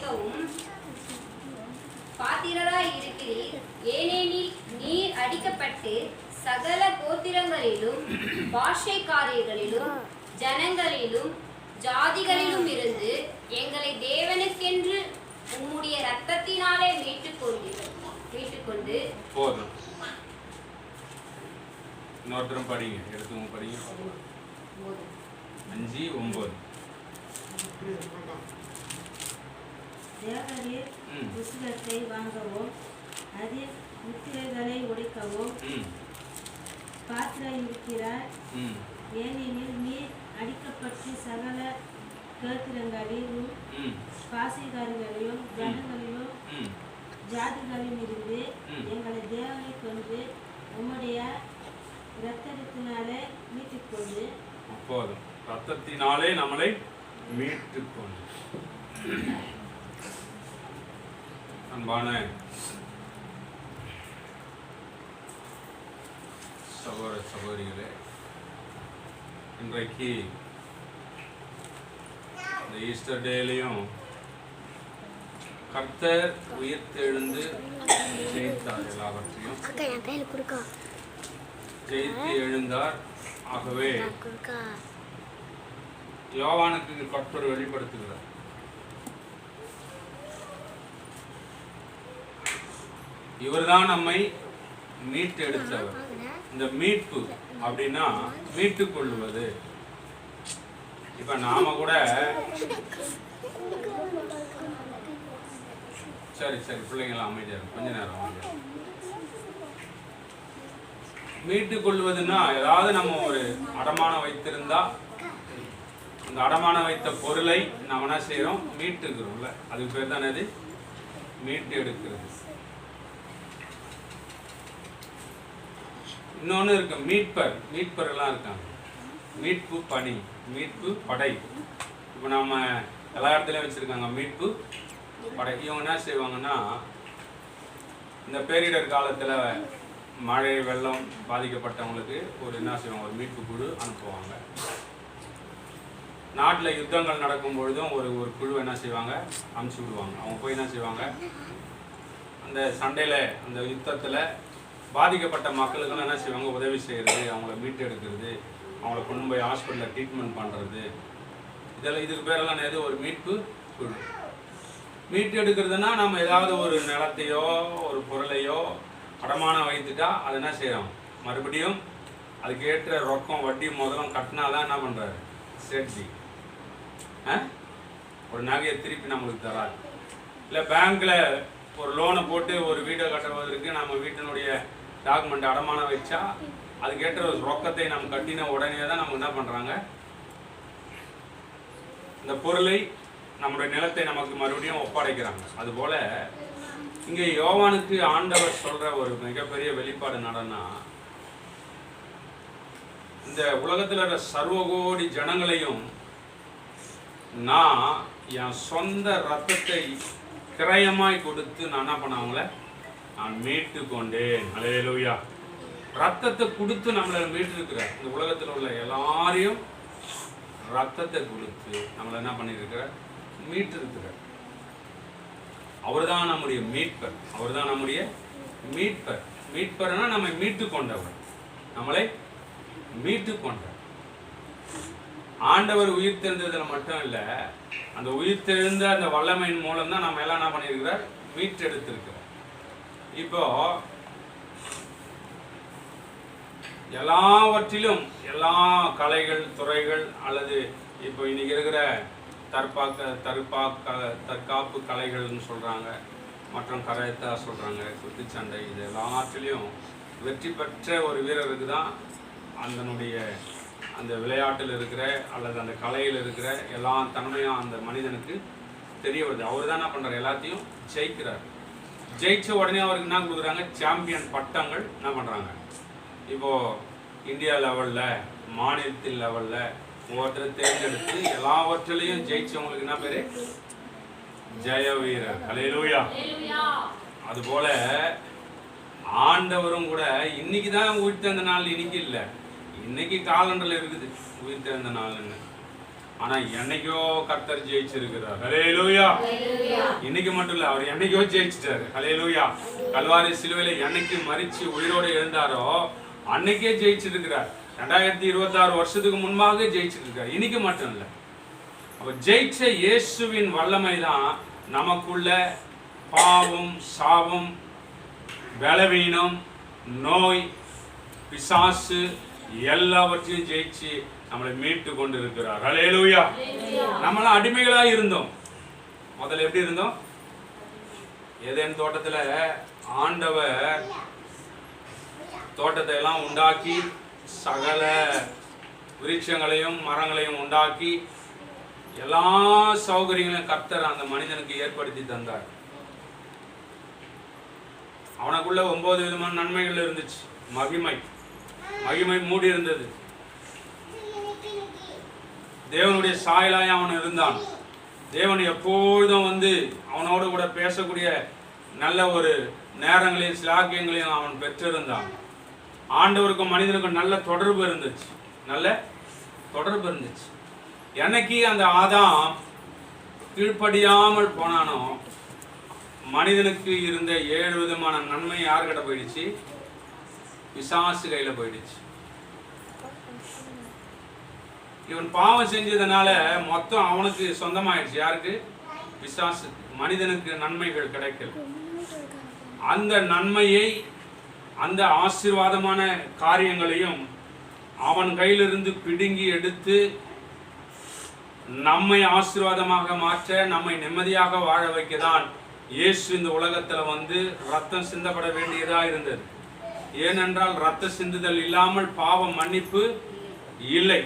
கொடுக்கவும் பாத்திரராய் இருக்கிறீர். ஏனெனில் நீர் அடிக்கப்பட்டு சகல கோத்திரங்களிலும் பாஷைக்காரர்களிலும் ஜனங்களிலும் ஜாதிகளிலும் இருந்து எங்களை தேவனுக்கென்று உம்முடைய இரத்தத்தினாலே மீட்டுக்கொண்டு போதும். இன்னொருத்தரும் படிங்க, எடுத்து படிங்க. 5:9 தேவரீர் புஸ்தகத்தை வாங்கவும் அதில் முத்திரைகளை உடைக்கவும் பாத்திராயிருக்கிறார். ஏனெனில் நீர் அடிக்கப்பட்டு சகல கோத்திரங்களிலும் பாசைக்காரர்களிலும் ஜனங்களிலும் ஜாதிகளிலும் இருந்து எங்களை தேவனை கொண்டு உம்முடைய இரத்தத்தினாலே மீட்டுக்கொண்டு போதும். ரத்தத்தினாலே நம்மளை மீட்டுக்கொண்டு. அன்பான சகோதர சகோதரிகளே, இன்றைக்கு இந்த ஈஸ்டர் டேலையும் கர்த்தர் உயிர்த்தெழுந்து ஜெயித்தார், எல்லாவற்றையும் ஜெயித்து எழுந்தார். ஆகவே யோவானுக்கு கர்த்தர் வெளிப்படுத்துகிறார். இவர்தான் நம்மை மீட்டு எடுத்தவர். இந்த மீட்பு அப்படின்னா மீட்டுக் கொள்வது. இப்ப நாம கூட சரி பிள்ளைங்களாம் அமைதியா இருக்கும், கொஞ்ச நேரம் அமைதியா. மீட்டுக் கொள்வதுன்னா ஏதாவது நம்ம ஒரு அடமானம் வைத்திருந்தா அந்த அடமானம் வைத்த பொருளை நம்ம என்ன செய்யறோம், மீட்டுக்கிறோம்ல, அதுக்கு பேர் தானே அது மீட்டு எடுக்கிறது. இன்னொன்று இருக்கு, மீட்பர் எல்லாம் இருக்காங்க. மீட்பு பணி, மீட்பு படை. இப்போ நம்ம எல்லா இடத்துலையும் வச்சுருக்காங்க மீட்பு படை. இவங்க என்ன செய்வாங்கன்னா, இந்த பேரிடர் காலத்தில் மழை வெள்ளம் பாதிக்கப்பட்டவங்களுக்கு ஒரு என்ன செய்வாங்க, ஒரு மீட்பு குழு அனுப்புவாங்க. நாட்டில் யுத்தங்கள் நடக்கும் பொழுதும் ஒரு குழு என்ன செய்வாங்க, அனுப்பிச்சி விடுவாங்க. அவங்க போய் என்ன செய்வாங்க, அந்த சண்டையில் அந்த யுத்தத்தில் பாதிக்கப்பட்ட மக்களுக்கெல்லாம் என்ன செய்வாங்க, உதவி செய்கிறது, அவங்கள மீட்டு எடுக்கிறது, அவங்கள கொண்டு போய் ஹாஸ்பிட்டலில் ட்ரீட்மெண்ட் பண்ணுறது, இதெல்லாம் இதுக்கு பேரெல்லாம் எது, ஒரு மீட்பு குழு. மீட்டு எடுக்கிறதுனா நம்ம ஏதாவது ஒரு நிலத்தையோ ஒரு பொருளையோ அடமானம் வைத்துட்டா அது என்ன செய்யறோம், மறுபடியும் அதுக்கேற்ற ரொக்கம் வட்டி முதலும் கட்டினாதான் என்ன பண்ணுறாரு சேட்ஜி, ஒரு நகையை திருப்பி நம்மளுக்கு தராது. இல்லை பேங்க்கில் ஒரு லோனை போட்டு ஒரு வீடை கட்டுவதற்கு நம்ம வீட்டினுடைய டாக்குமெண்ட் அடமானம் வச்சா அதுக்கேற்ற ஒரு ரொக்கத்தை நம்ம கட்டின உடனே தான் நம்ம என்ன பண்ணுறாங்க, இந்த பொருளை நம்முடைய நிலத்தை நமக்கு மறுபடியும் ஒப்படைக்கிறாங்க. அதுபோல் இங்கே யோவானுக்கு ஆண்டவர் சொல்கிற ஒரு மிகப்பெரிய வெளிப்பாடு நடனா, இந்த உலகத்தில் இருக்கிற சர்வகோடி ஜனங்களையும் நான் என் சொந்த ரத்தத்தை கிரயமாய் கொடுத்து நான் என்ன பண்ண, அவங்கள நான் மீட்டு கொண்டேன். அல்லேலூயா. ரத்தத்தை கொடுத்து நம்மளை மீட்டிருக்கிறார். இந்த உலகத்தில் உள்ள எல்லாரையும் ரத்தத்தை கொடுத்து நம்மளை என்ன பண்ணியிருக்கிறார், மீட்டு இருக்கிறார். அவர் தான் நம்முடைய மீட்பர். அவர் தான் நம்முடைய மீட்பர். மீட்பர்னா நம்மை மீட்டு கொண்டவர், நம்மளை மீட்டு கொண்டார். ஆண்டவர் உயிர் தெரிந்ததில் மட்டும் இல்லை, அந்த உயிர் தெரிந்த அந்த வல்லமையின் மூலம் தான் நம்ம எல்லாம் என்ன பண்ணியிருக்கிறார், மீட்டு எடுத்திருக்கிறார். இப்போ எல்லாவற்றிலும் எல்லா கலைகள் துறைகள் அல்லது இப்போ இன்னைக்கு இருக்கிற தற்காப்பு கலைகள்னு சொல்கிறாங்க, மற்றும் கராத்தே சொல்கிறாங்க, குத்துச்சண்டை, இது எல்லாத்திலையும் வெற்றி பெற்ற ஒரு வீரருக்கு தான் அந்த விளையாட்டில் இருக்கிற அல்லது அந்த கலையில் இருக்கிற எல்லா தன்மையும் அந்த மனிதனுக்கு தெரிய வருது. அவர் தான் என்ன பண்ணுறாரு, எல்லாத்தையும் ஜெயிக்கிறார். ஜெயிச்ச உடனே அவருக்கு என்ன கொடுக்குறாங்க, சாம்பியன் பட்டங்கள் என்ன பண்ணுறாங்க. இப்போது இந்தியா லெவலில் மாநிலத்தின் லெவலில் ஒவ்வொருத்தரை தேர்ந்தெடுத்து எல்லாவற்றிலையும் ஜெயிச்சவங்களுக்கு என்ன பேரு, ஜெய வீரர். அல்லேலூயா. அதுபோல ஆண்டவரும் கூட இன்னைக்கு தான் உயிர் தெரிந்த நாள், இன்னைக்கு இல்லை, இன்னைக்கு காலண்டரில் இருக்குது உயிர் தெரிந்த நாள்னு. ஆனா என்னைக்கோ கர்த்தர் ஜெயிச்சிருக்கிறார். ஹல்லேலூயா. இன்னைக்கு மட்டும் இல்ல, அவர் என்னைக்கோ ஜெயிச்சிட்டாரு. ஹல்லேலூயா. கல்வாரி சிலுவையில என்னைக்கு மரிச்சு உயிரோடு எழுந்தாரோ அன்னைக்கே ஜெயிச்சிருக்கிறார். 2026 வருஷத்துக்கு முன்பாக ஜெயிச்சிருக்கிறார். இன்னைக்கு மட்டும் இல்ல, அவர் ஜெயிச்ச இயேசுவின் வல்லமை தான் நமக்குள்ள பாவம், சாபம், பலவீனம், நோய், பிசாசு எல்லாவற்றையும் ஜெயிச்சு நம்மளை மீட்டு கொண்டு இருக்கிறார். ஹல்லேலூயா. நம்மளாம் அடிமைகளா இருந்தோம். முதல்ல எப்படி இருந்தோம்? ஏதேன் தோட்டத்துல ஆண்டவர் தோட்டத்தை எல்லாம் உண்டாக்கி சகல விருட்சங்களையும் மரங்களையும் உண்டாக்கி எல்லா சௌகரியங்களையும் கர்த்தர் அந்த மனிதனுக்கு ஏற்படுத்தி தந்தார். அவனுக்குள்ள 9 விதமான நன்மைகள் இருந்துச்சு. மகிமை மூடி இருந்தது. தேவனுடைய சாயலாய் அவன் இருந்தான். தேவன் எப்பொழுதும் அவனோடு கூட பேசக்கூடிய நல்ல ஒரு நேரங்களையும் சிலாக்கியங்களையும் அவன் பெற்றிருந்தான். ஆண்டவருக்கும் மனிதனுக்கும் நல்ல தொடர்பு இருந்துச்சு. என்னைக்கு அந்த ஆதாம் கீழ்ப்படியாமல் போனானோ மனிதனுக்கு இருந்த 7 விதமான நன்மை யார்கிட்ட போயிடுச்சு? பிசாசு கையில போயிடுச்சு. இவன் பாவம் செஞ்சதுனால மொத்தம் அவனுக்கு சொந்தமாயிடுச்சு. யாருக்கு? பிசாசு. மனிதனுக்கு நன்மைகள் கிடைக்கல. அந்த நன்மையை, அந்த ஆசீர்வாதமான காரியங்களையும் அவன் கையிலிருந்து பிடுங்கி எடுத்து நம்மை ஆசீர்வாதமாக மாற்ற, நம்மை நிம்மதியாக வாழ வைக்கதான் இயேசு இந்த உலகத்துல ரத்தம் சிந்தப்பட வேண்டியதா இருந்தது. ஏனென்றால் ரத்த சிந்துதல் இல்லாமல் பாவ மன்னிப்பு இல்லை.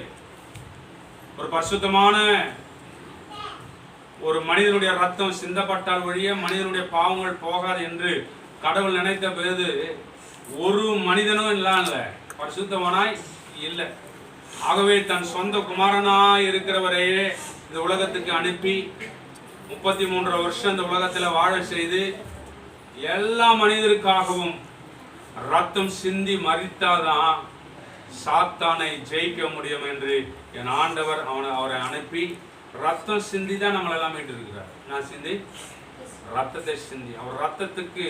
ஒரு பரிசுத்தமான ஒரு மனிதனுடைய ரத்தம் சிந்தப்பட்டால் வழிய மனிதனுடைய பாவங்கள் போகாது என்று கடவுள் நினைத்த பிறகு ஒரு மனிதனும் இல்ல பரிசுத்தவனாய் இல்லை. ஆகவே தன் சொந்த குமாரனாய் இருக்கிறவரையே இந்த உலகத்துக்கு அனுப்பி 33 வருஷம் இந்த உலகத்துல வாழ செய்து எல்லா மனிதருக்காகவும் ரத்தம் சிந்தி மரித்தாதான் சாத்தானை ஜெயிக்க முடியும் என்று என் ஆண்டவர் அவரை அனுப்பி ரத்தம் சிந்தி தான் நம்மளெல்லாம் மீட்டு இருக்கிறார். நான் சிந்தி ரத்தத்தை சிந்தி, அவர் ரத்தத்துக்கு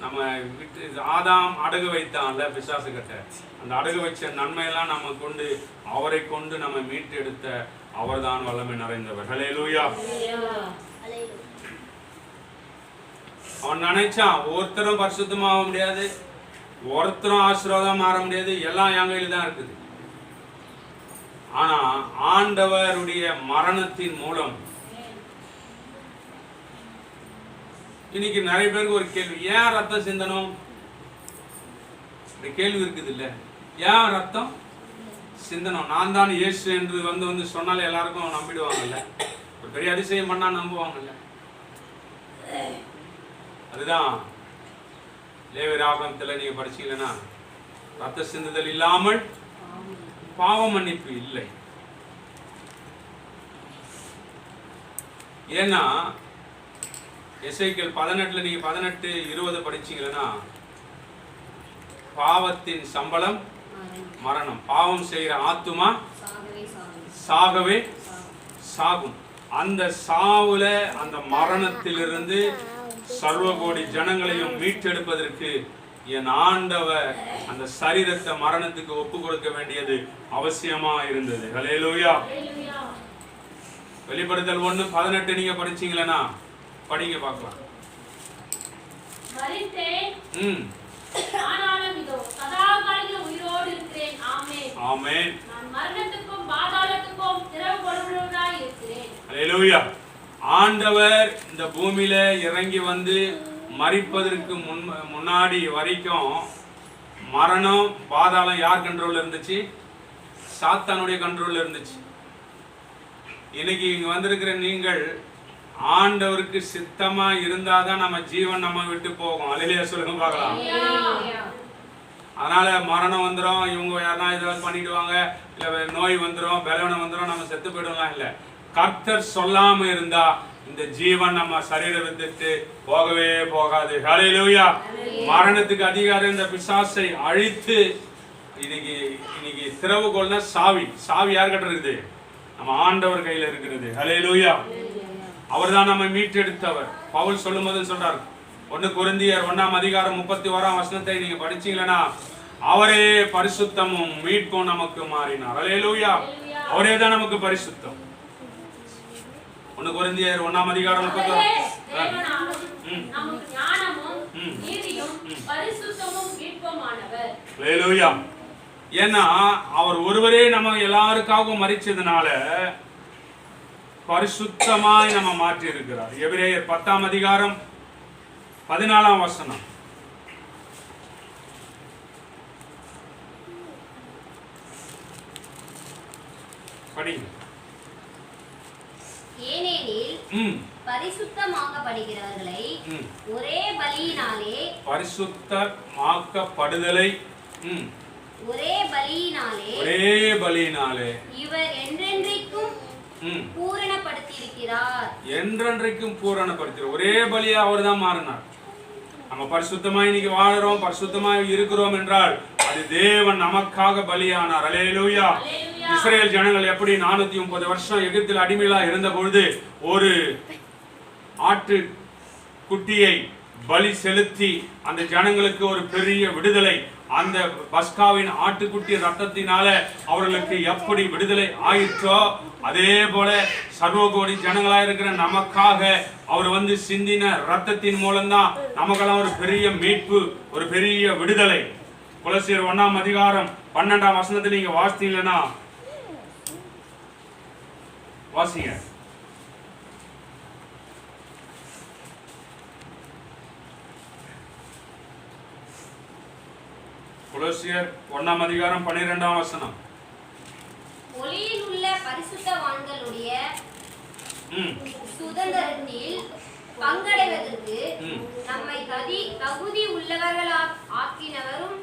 நம்ம விட்டு ஆதாம் அடகு வைத்தான்ல பிசாசு கிட்ட, அந்த அடகு வச்ச நன்மையெல்லாம் நம்ம கொண்டு அவரை கொண்டு நம்ம மீட்டு எடுத்த அவர் தான் வல்லமை நிறைந்தவர். ஹல்லேலூயா. அவன் நினைச்சான் ஒருத்தரும் பரிசுத்தமாக முடியாது, ஒருத்தரும் ஆசீர்வாதம் மாற முடியாது, எல்லாம் என் கையில் தான் இருக்குது. ஆனா ஆண்டவருடைய மரணத்தின் மூலம் இன்னைக்கு நிறைய பேருக்கு ஒரு கேள்வி, ஏன் ரத்தம் சிந்தனம்? கேள்வி இருக்குது இல்ல, ஏன் ரத்தம் சிந்தனம்? நான் தான் இயேசு என்று வந்து சொன்னாலே எல்லாருக்கும் நம்பிடுவாங்கல்ல, ஒரு பெரிய அதிசயம் பண்ணா நம்புவாங்கல்ல. அதுதான் லேவியராகமத்துல நீங்க படிச்சீங்கன்னா ரத்த சிந்துதல் இல்லாமல் பாவ மன்னிப்பு இல்லை. ஏன்னா எசேக்கியேல் 18 நீங்க 18:20 படிச்சீங்கன்னா பாவத்தின் சம்பளம் மரணம், பாவம் செய்கிற ஆத்துமா சாகவே சாகும். அந்த சாவுல அந்த மரணத்திலிருந்து சர்வகோடி ஜனங்களையும் மீட்டெடுப்பதற்கு என் ஆண்டவர் அந்த சரீரத்தை மரணத்துக்கு ஒப்பு கொடுக்க வேண்டியது அவசியமா இருந்தது. ஹல்லேலூயா. வெளிப்படுத்தல் 1:18 நீங்க படிச்சீங்களா? படிங்க பார்க்கலாம். ஆமென். ஹல்லேலூயா. ஆண்டவர் இந்த பூமியில இறங்கி மரிப்பதற்கு முன்னாடி வரைக்கும் மரணம் பாதாளம் யார் கண்ட்ரோல்ல இருந்துச்சு? சாத்தானுடைய கண்ட்ரோல்ல இருந்துச்சு. இன்னைக்கு இங்க வந்திருக்கிற நீங்கள் ஆண்டவருக்கு சித்தமா இருந்தாதான் நம்ம ஜீவன் நம்ம விட்டு போகும். அல்லேலூயா சொல்லுங்க பார்க்கலாம். அதனால மரணம் வந்துடும், இவங்க யாருன்னா ஏதாவது பண்ணிடுவாங்க, இல்ல நோய் வந்துடும், பலவீனம் வந்துடும், நம்ம செத்து போயிடலாம். இல்ல, கர்த்தர் சொல்லாம இருந்தா இந்த ஜீவன் நம்ம சரீரம் விட்டுட்டு போகவே போகாது. ஹல்லேலூயா. மரணத்துக்கு அதிகாரம் இந்த பிசாசை அழித்து இன்னைக்கு இன்னைக்கு திறவுகோல்னா சாவி. சாவி யார் கிட்ட இருக்குது? நம்ம ஆண்டவர் கையில இருக்கிறது. ஹல்லேலூயா. அவர்தான் நம்ம மீட்டெடுத்தவர். பவுல் சொல்லும்போது சொல்றார், 1 கொரிந்தியர் 1ஆம் அதிகாரம் 31ஆம் வசனத்தை நீங்க படிச்சீங்களா, அவரே பரிசுத்தமும் மீட்பும் நமக்கு மாறினார். ஹல்லேலூயா. அவரே தான் நமக்கு பரிசுத்தம். 1 கொரிந்தியர் 1ஆம் அதிகாரம் 31. நமக்கு ஞானமும் நீதியும் பரிசுத்தமும் மீட்புமானவர். ஹல்லேலூயா. ஏன்னா அவர் ஒருவரே நம்ம எல்லாருக்காகவும் மரிச்சதுனால பரிசுத்தமாய் நம்ம மாற்றி இருக்கிறார். எபிரேயர் 10ஆம் அதிகாரம் 14ஆம் வசனம் படிங்க. ஏனெனில் பரிசுத்தமாக்கப்படுகிறவர்களை ஒரே பலியினாலே, பரிசுத்தமாக்கப்படுதலை ஒரே பலியினாலே இவர் என்றென்றைக்கும் பூரணப்படுத்தியிருக்கிறார். என்றென்றைக்கும் பூரணப்படுத்தினார். ஒரே பலியா அவர் தான் மாறினார். நம்ம பரிசுத்தமாய் இன்னைக்கு வாழறோம், பரிசுத்தமாய் இருக்கிறோம் என்றால் அது தேவன் நமக்காக பலியானார். ஹல்லேலூயா. இஸ்ரேல் ஜனங்கள் எப்படி 430 வருஷம் எகிப்தில் அடிமையா இருந்த பொழுது ஒரு ஆட்டு குட்டியை பலி செலுத்தி அந்த ஜனங்களுக்கு ஒரு பெரிய விடுதலை, அந்த பஸ்காவின் ஆட்டுக்குட்டி ரத்தத்தினால அவர்களுக்கு எப்படி விடுதலை ஆயிற்றோ, அதே போல சர்வகோடி ஜனங்களாக இருக்கிற நமக்காக அவர் வந்து சிந்தின ரத்தத்தின் மூலம்தான் நமக்கெல்லாம் ஒரு பெரிய மீட்பு, ஒரு பெரிய விடுதலை. கொலோசியர் 1ஆம் அதிகாரம் 12ஆம் வசனத்தை நீங்க வாசித்தீங்கன்னா வாசிங்க. கொலோசியர் 1ஆம் அதிகாரம் 12ஆம் வசனம். ஒளியில் உள்ள பரிசுத்தவான்களுடைய சுதந்திரத்தில் பங்கடைவதற்கு நம்மை தகுதி உள்ளவர்களாக ஆக்கினவரும்,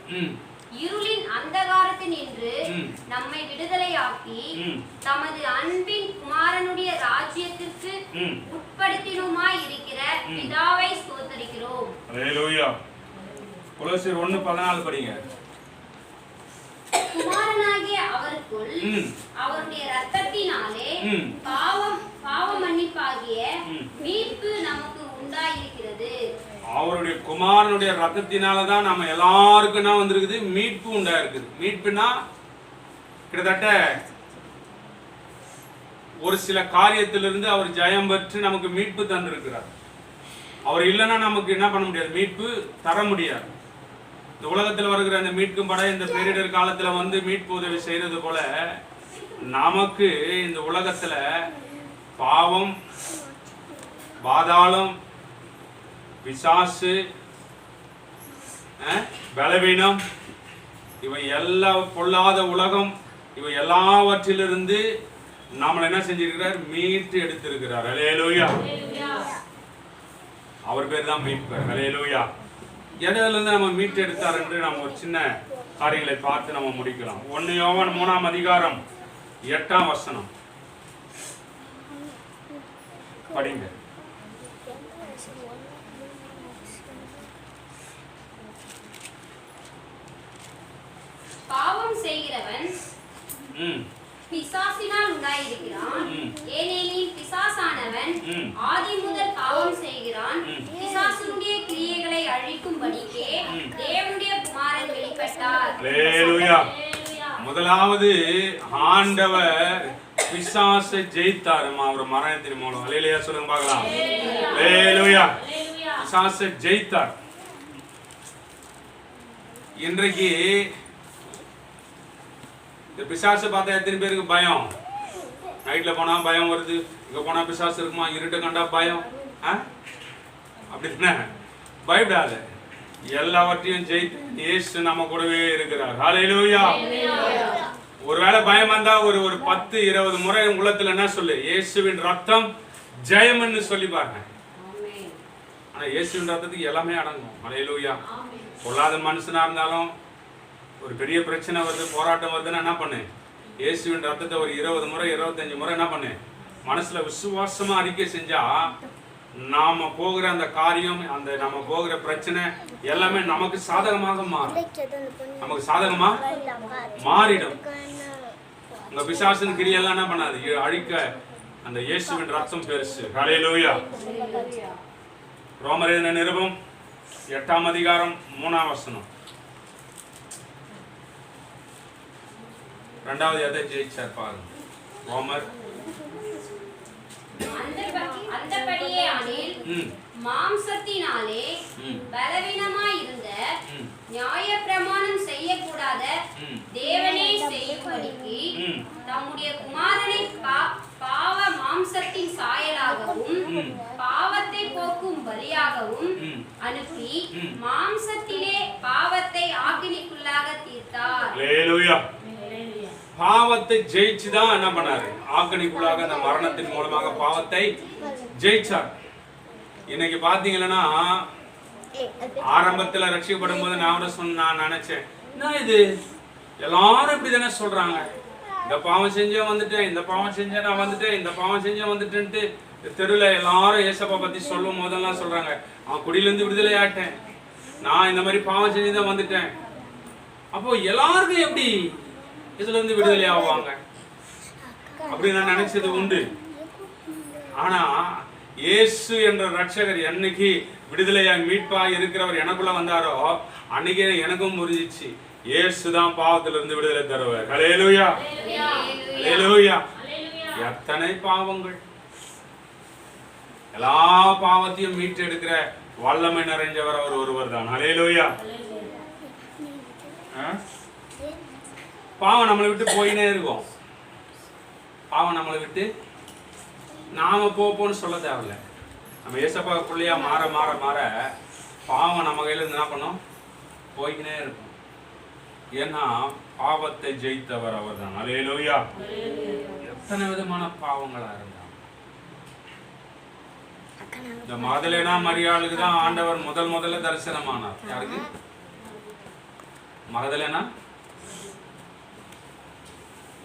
இருளின் அந்தகாரத்தினின்று நம்மை விடுதலையாக்கி தமது அன்பின் குமாரனுடைய ராஜ்யத்திற்கு உட்படுத்தினுமாய் இருக்கிற பிதாவை ஸ்தோத்திரிக்கிறோம். ஹல்லேலூயா. கொலோசியர் 1:14 படிங்க. குமாரனாகிய அவருக்குள் அவருடைய இரத்தத்தினாலே பாவ மன்னிப்பாகிய மீட்பு நமக்கு உண்டாயிருக்கிறது. அவருடைய குமாரனுடைய ரத்தத்தினால தான் நம்ம எல்லாருக்கும் என்ன வந்திருக்குது? மீட்பு உண்டாயிருக்குது. மீட்புனா கிட்டத்தட்ட ஒரு சில காரியத்திலிருந்து அவர் ஜெயம் பெற்று நமக்கு மீட்பு தந்திருக்கிறார். அவர் இல்லைன்னா நமக்கு என்ன பண்ண முடியாது? மீட்பு தர முடியாது. இந்த உலகத்தில் வருகிற அந்த மீட்கும் படை இந்த பேரிடர் காலத்துல வந்து மீட்பு உதவி செய்யறது போல நமக்கு இந்த உலகத்துல பாவம், பாதாளம், பிசாசு, பலவீனம், இவை எல்லா பொல்லாத உலகம், இவை எல்லாவற்றிலிருந்து நம்மளை என்ன செஞ்சிருக்கிறார்? மீட்டு எடுத்திருக்கிறார். ஹல்லேலூயா. அவர் பேர் தான் மீட்பர். ஹல்லேலூயா. எதிலிருந்து நம்ம மீட்டு எடுத்தார் என்று நம்ம ஒரு சின்ன காரியங்களை பார்த்து நம்ம முடிக்கலாம். 1 யோவான் 3ஆம் அதிகாரம் 8ஆம் வசனம் படிங்க. பாவம் செய்கிறவன் பிசாசினால் உண்டாயிருக்கிறான். ஏனெனில் பிசாசானவன் ஆதி முதல் பாவம் செய்கிறான். பிசாசுடைய கிரியைகளை அழிக்கும்படிக்கே தேவனுடைய குமாரன் வெளிப்பட்டார். ஹல்லேலூயா. முதலாவது ஆண்டவர் பிசாசை ஜெயித்தார் அவர் மரணத்தின் மூலம். ஹல்லேலூயா சொல்லுங்க பார்க்கலாம். ஹல்லேலூயா. பிசாசை ஜெயித்தார். இன்றைக்கு இந்த பிசாசு பார்த்தா எத்தனை பேருக்கு பயம்? நைட்ல போனா பயம் வருது, இங்க போனா பிசாசு இருக்குமா, இருட்டை கண்டா பயம். அப்படின்னா பயப்படாத, எல்லாவற்றையும் ஜெயித்து இயேசு நம்ம கூடவே இருக்கிறார். ஹல்லேலூயா. ஒருவேளை பயம் வந்தா ஒரு 10-20 முறை உள்ளத்துல என்ன சொல்லு? இயேசுவின் ரத்தம் ஜெயம்னு சொல்லி பாருங்க. ஆனா இயேசுவின் ரத்தத்துக்கு எல்லாமே அடங்கும். ஹல்லேலூயா. பொல்லாத மனுஷனா இருந்தாலும் ஒரு பெரிய பிரச்சனை வருது, போராட்டம் வருதுன்னா என்ன பண்ணு? இயேசுவின் ரத்தத்தை ஒரு 20 முறை 25 முறை என்ன பண்ணு? மனசுல விசுவாசமா அறிக்கை செஞ்சா நாம போகிற அந்த காரியம், அந்த நம்ம போகிற பிரச்சனை எல்லாமே நமக்கு சாதகமாக மாறும். நமக்கு சாதகமா மாறிடும். உங்க பிசாசின் கிரியெல்லாம் என்ன பண்ணாது, அழிக்க அந்த இயேசுவின் ரத்தம் பெருசு. ஹல்லேலூயா. ரோமர் எழுதின நிருபம் 8ஆம் அதிகாரம் 3ஆம் வசனம். 2வது எதை ஜெயிச்சார் பாருங்க. ரோமர் அந்தபடியே அனில் மாம்சத்தினாலே பலவீனமாய் இருந்த நியாயப்பிரமாணம் செய்யக்கூடாத தேவனே செய்யும்படிக்கு தம்முடைய குமாரனை பாவ மாம்சத்தின் சாயலாகவும் பாவத்தை போக்கும் பலியாகவும் அனுப்பி மாம்சத்திலே பாவத்தை ஆக்கினைக்குள்ளாக தீர்த்தார். ஹல்லேலூயா. பாவத்தை ஜெயிச்சுதான் என்ன பண்ணாரு, ஆக்கினைக்குள்ளாக அந்த மரணத்தின் மூலமாக பாவத்தை ஜெயிச்சார். இன்னைக்கு பாத்தீங்கன்னா ஆரம்பத்துல ரட்சிக்கப்படும் போது நான் நினைச்சேன், என்ன இது எல்லாரும் இப்படி தானே சொல்றாங்க, இந்த பாவம் செஞ்சே வந்துட்டேன், இந்த பாவம் செஞ்சே நான் வந்துட்டேன், இந்த பாவம் செஞ்சே வந்துட்டேன்ட்டு தெருவில் எல்லாரும் ஏசப்பா பத்தி சொல்லும் போதெல்லாம் சொல்றாங்க, நான் குடியிலிருந்து விடுதலை ஆட்டேன், நான் இந்த மாதிரி பாவம் செஞ்சுதான் வந்துட்டேன். அப்போ எல்லாருக்கும் எப்படி இதுல இருந்து விடுதலை ஆவாங்க அப்படி நான் நினைச்சது உண்டு. ஆனா இயேசு என்ற ரட்சகர் என்னைக்கு விடுதலையாய் மீட்பாய் இருக்கிறவர் எனக்குள்ள வந்தாரோ அன்னைக்கே எனக்கும் புரிஞ்சிச்சு, இயேசுதான் பாவத்திலிருந்து விடுதலை தருவார். ஹல்லேலூயா. ஹல்லேலூயா. எத்தனை பாவங்கள், எல்லா பாவத்தையும் மீட்டெடுக்கிற வல்லமை நிறைஞ்சவர் அவர் ஒருவர் தான். ஹல்லேலூயா. பாவம் நம்மளை விட்டு போயினே இருக்கும். பாவம் நம்மளை விட்டு நாம போன்னு சொல்ல தேவையில்ல. நம்ம ஏசப்பா பிள்ளையா மாற மாற மாற பாவம் நம்ம கையில இருந்து என்ன பண்ணும், போய்கினே இருக்கும். ஏன்னா பாவத்தை ஜெயித்தவர் அவர் தான். ஹல்லேலூயா. எத்தனை விதமான பாவங்களா இருந்தா இந்த மகதலேனா மரியாளுக்கு தான் ஆண்டவர் முதல்ல தரிசனமானார். யாருக்கு? மகதலேனா.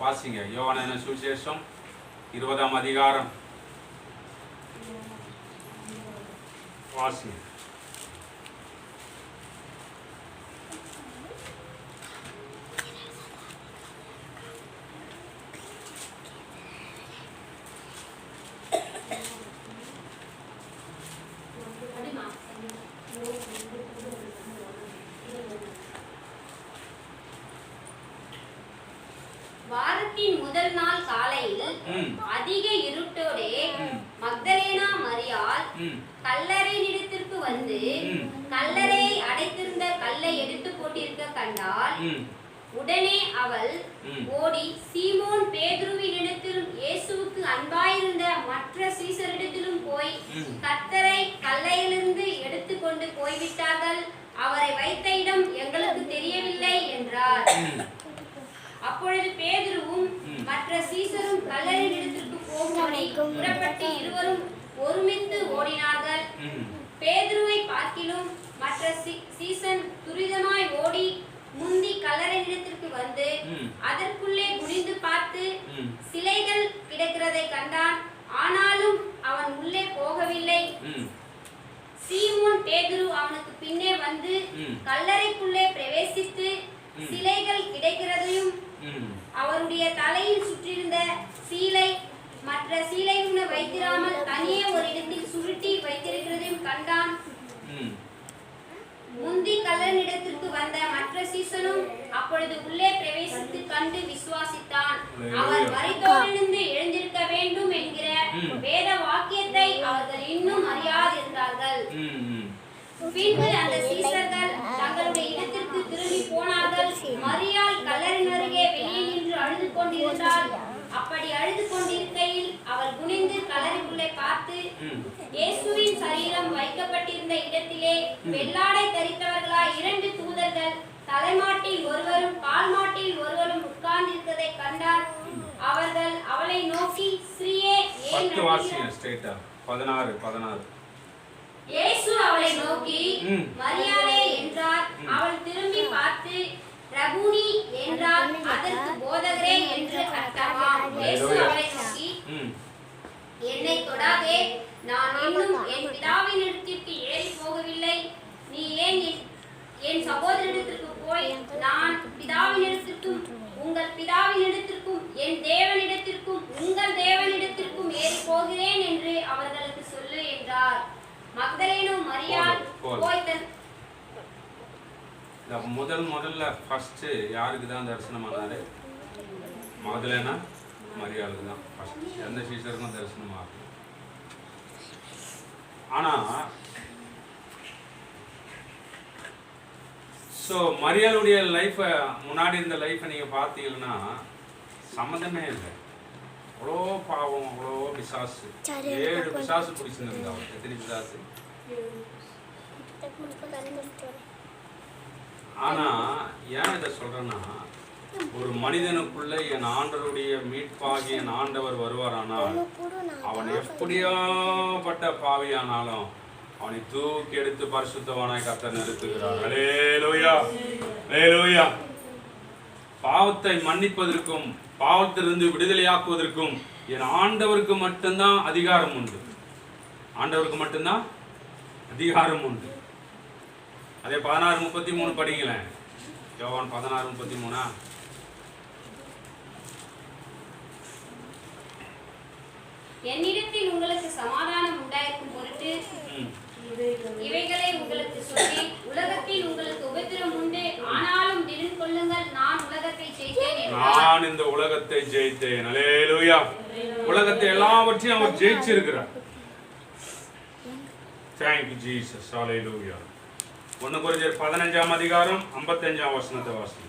வாசிங்க யோவான சுவிசேஷம் 20ஆம் அதிகாரம் வாசிங்க. வாரத்தின் முதல் நாள் காலையில் அதிக இருட்டோடே மக்தலேனா மரியாள் கல்லறை நிலத்திற்கு வந்து கல்லறையை அடைத்திருந்த கல்லை எடுத்து போட்டிருக்க கண்டாள். உடனே அவள் ஓடி சீமோன் பேதுருவினிடத்திலும் இயேசுவுக்கு அன்பாயிருந்த மற்ற சீசரிடத்திலும் போய் கர்த்தரை கல்லையிலிருந்து எடுத்து கொண்டு போய்விட்டார்கள், அவரை வைத்த இடம் எங்களுக்கு தெரியவில்லை என்றார். அப்பொழுது பேதுருவும் மற்ற சீசரும் கல்லறை நிலத்திற்கு போகும்படி புறப்பட்டு இருவரும் ஒருமித்து ஓடினார்கள். பேதுருவை பார்க்கிலும் மற்ற சீசன் துரிதமாய் ஓடி முந்தி கல்லறை நிலத்திற்கு வந்து அதற்குள்ளே குனிந்து பார்த்து சிலைகள் கிடக்கிறதை கண்டான். ஆனாலும் அவன் உள்ளே போகவில்லை. சீமோன் பேதுரு அவனுக்கு பின்னே வந்து கல்லறைக்குள்ளே பிரவேசித்து சிலைகள் கிடைக்கிறதையும் அவருடைய தலையில் சுற்றியிருந்த சீலை மற்ற சீலைகளை வைத்திராமல் தனியே ஒரு இடத்தில் சுருட்டி வைத்திருக்கிறதையும் கண்டான். முந்தி கல்லறையிடத்திற்கு வந்த மற்ற சீசனும் அப்பொழுது உள்ளே பிரவேசித்து கண்டு விசுவாசித்தான். அவர் மரித்தோரிலிருந்து எழுந்திருக்க வேண்டும் என்கிற வேத வாக்கியத்தை அவர்கள் இன்னும் அறியாதிருந்தார்கள். பின்பு அந்த சீசர்கள் தங்களுடைய இடத்திற்கு திரும்பி போனார்கள். மரியாள் கல்லறையின் அருகே வெளியே நின்று அழுது கொண்டிருந்தாள். அப்படி அழுது கொண்டிருக்கையில் அவள் குனிந்து கல்லறைக்குள்ளே பார்த்து இயேசுவின் சரீரம் வைக்கப்பட்டிருந்த இடத்திலே வெள்ளாடை தரித்தவர்களாய் 2 தூதர்கள் தலைமாட்டில் ஒருவரும் கால்மாட்டில் ஒருவரும் உட்கார்ந்திருப்பதை கண்டார். அவர்கள் அவளை நோக்கி, ஸ்ரீயே ஏன் அழுகிறாய்? 16 இயேசு அவளை நோக்கி மரியாளே என்றார். அவள் திரும்பி பார்த்து ரபூனி என்றார். அதற்கு போதகரே என்று அர்த்தமாம். இயேசு அவளை நோக்கி, என்னை தொடாதே, நான் இன்னும் என் முதல்ல ஃபர்ஸ்ட் யாருக்கு தான் தரிசனம் ஆனாரு? மகதலேனா மரியாளுக்கு தான் ஃபர்ஸ்ட். எந்த சீசருக்கும் தரிசனம் ஆகும். ஆனா ஸோ மரியாளுடைய லைஃப்பை முன்னாடி இந்த லைஃப்பை நீங்கள் பார்த்தீங்கன்னா சம்மந்தமே இல்லை. அவ்வளோ பாவம், அவ்வளோ பிசாசு. 7 பிசாசு பிடிச்சிருந்தா. எத்தனை பிசாசு? ஆனா ஏன் இதை சொல்றேன்னா, ஒரு மனிதனுக்குள்ள என் ஆண்டவருடைய மீட்பாகி என் ஆண்டவர் வருவாரானால் அவன் எப்படியாப்பட்ட பாவியானாலும் அவனை தூக்கி எடுத்து பரிசுத்தவானாய் கர்த்தர் நிறுத்துகிறார். அல்லேலூயா, அல்லேலூயா. பாவத்தை மன்னிப்பதற்கும் பாவத்திலிருந்து விடுதலையாக்குவதற்கும் என் ஆண்டவருக்கு மட்டும்தான் அதிகாரம் உண்டு. ஆண்டவருக்கு மட்டும்தான் அதிகாரம் உண்டு. அதே 16:33 படிங்களேன். யோவான் 16:33. என்னிடத்தில் உங்களுக்கு சமாதானம் உண்டாயிருக்கும் பொருட்டு இவைகளை உங்களுக்கு சொல்லி, உலகத்தில் உங்களுக்கு உபத்திரம் உண்டு, ஆனாலும் திடன் கொள்ளுங்கள், நான் உலகத்தை ஜெயித்தேன். நான் இந்த உலகத்தை ஜெயித்தேன். அல்லேலூயா. உலகத்தை எல்லாவற்றையும் அவர் ஜெயிச்சிருக்கிறார். Thank you Jesus. Hallelujah. 1 கொரிந்தியர் 15ஆம் அதிகாரம் 55ஆம் வசனத்தை வாசிங்க.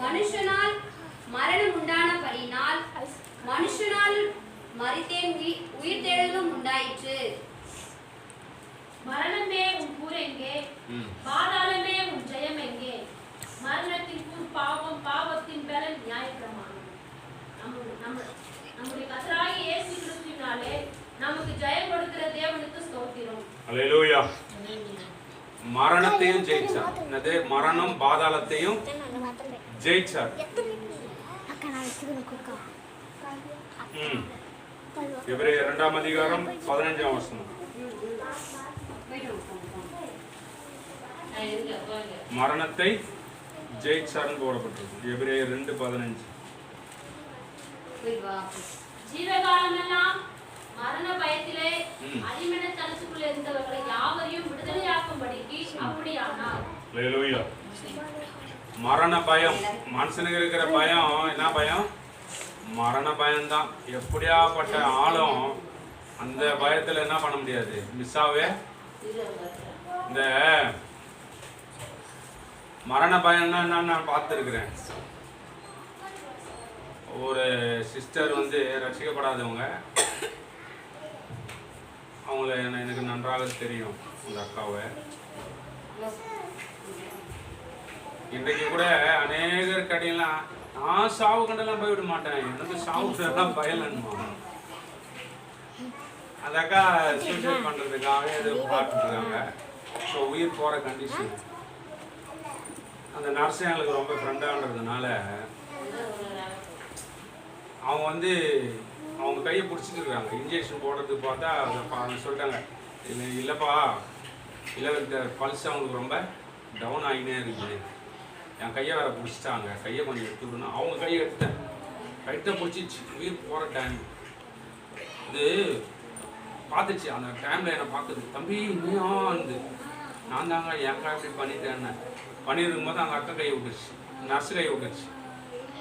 மனுஷனால் மரணம் உண்டானபடியினால் மனுஷனால் மரித்தேன், உயிர்த்தெழுதலும் உண்டாயிற்று. மரணமே உன் கூர் எங்கே? பாதாளமே உன் ஜெயம் எங்கே? மரணத்தின் கூர் பாவம், பாவத்தின் பலன் நியாயப்பிரமாணம். நம்முடைய கர்த்தராகிய இயேசு கிறிஸ்துவினாலே நமக்கு ஜெயம் கொடுக்கிற தேவனுக்கு ஸ்தோத்திரம். அல்லேலூயா. மரணத்தையும் ஜெயிச்சார். என்னது? மரணம் பாதாளத்தையும் ஜெயிச்சார். எபிரேயர் 2ஆம் அதிகாரம் 15ஆம் வசனம். மரணத்தை ஜெயிச்சார்னு போடப்பட்டிருக்கு. எபிரேயர் 2:15. ஜீவகாலமெல்லாம் மரண பயத்திலே அடிமன தனசுக்குள்ள இருந்தவர்களை யாவரையும் விடுதலையாக்கும்படிக்கு அப்படியானார். அல்லேலூயா. மரண பயம், மனுஷனுக்கு இருக்கிற பயம் என்ன பயம்? மரண பயம்தான். எப்படியாப்பட்ட ஆளும் அந்த பயத்துல என்ன பண்ண முடியாது, மிஸ்ஸாவே. இந்த மரண பயம்னா என்னன்னு நான் பார்த்துருக்கிறேன். ஒரு சிஸ்டர் வந்து ரட்சிக்கப்படாதவங்க, அவங்கள எனக்கு நன்றாக தெரியும். அந்த அக்காவை இன்றைக்கு கூட அநேகர் கடையெல்லாம் நான் சாவு கண்டெல்லாம் போய்விட மாட்டேன், எனக்கு சாவுலாம் பயலன்மா. அந்த அக்கா சூசைட் பண்ணுறதுக்காக எது பார்த்துருக்காங்க. ஸோ உயிர் போகிற கண்டிஷன். அந்த நர்ஸு எங்களுக்கு ரொம்ப ஃப்ரெண்டாகிறதுனால அவங்க வந்து அவங்க கையை பிடிச்சிட்டுருக்காங்க. இன்ஜெக்ஷன் போடுறதுக்கு பார்த்தா அவங்க சொல்லிட்டாங்க, இல்லைப்பா இல்லை, இந்த பல்ஸ் அவங்களுக்கு ரொம்ப டவுன் ஆகினே இருக்குது. என் கையை வேறு பிடிச்சிட்டாங்க, கையை கொஞ்சம் எடுத்து விடணும். அவங்க கையை எடுத்தேன், கைட்டை பிடிச்சிச்சு. உயிர் போகிற டைம் இது பார்த்துச்சு. அந்த டைமில் என்னை பார்க்குது, தம்பி இன்னும் வந்து நான் தாங்க என் இப்படி பண்ணிட்டேன்னு பண்ணியிருக்கும் போது அவங்க அக்கா கையை விட்டுருச்சு, நர்ஸு கையை விட்டுருச்சு,